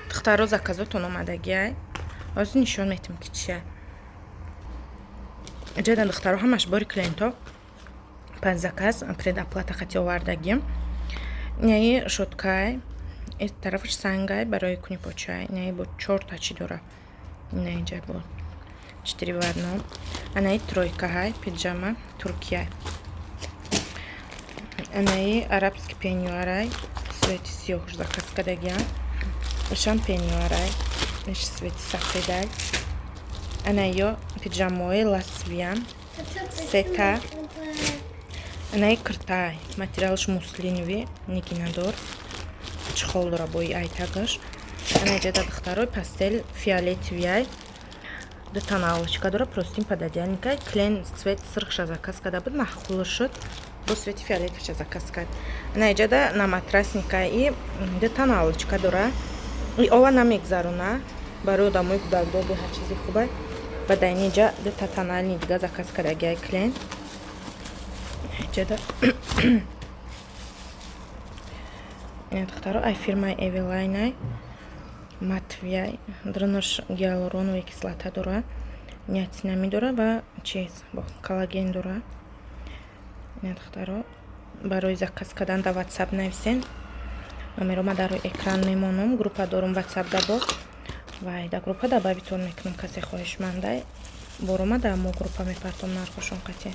духтаро заказотон омадагиай. Ҳозир нишон метим ки чия. ҷеда духтаро ҳамаш бори клиенто пас заказ предоплата хати овардагим. Няи шоткай, эс тарафаш сангай барои куни почай. Няи бо 4 тачи дора. Няи ҷа бо 4 варно. Анаи тройкаҳай пиджама Туркия. Анаи арабский пеньюарай свети сиёҳуш заказ кардагиам. Ишан пеньюарай иш свети сафедай. Анаиё пиджамои ласвиам сета. Анаи киртай материалш муслинови нигинадор чехол дора бои айтагаш. Анаи ҷеда духтарои пастел фиолетовияй дута наволочка дора простин пададяникай клен цвет сирхша заказ карда буд махкуло шуд бо свети фиолетовша заказ кард. Анаи ҷеда на матрасникаи дута наволочка дора и ова намегзарона барои одамои гудалдоби ҳар чизи хубай. Бадаини ҷа дута тональни дига заказ кардагиай клен. Ҷеда ин духтаро ай фирмаи Эвелайнай матвияй дрнш гиалуроновая кислота дора, ниацинамид дора ва чиз бо коллаген дора. Ин духтаро барои заказ кардан да WhatsApp нависен. Номерома дар экран мемонам. Группа дорум WhatsApp дабо. Вай да группа даба битон мекунам касе хоҳишмандай. Борома да мо группа мепартом нархошон қати.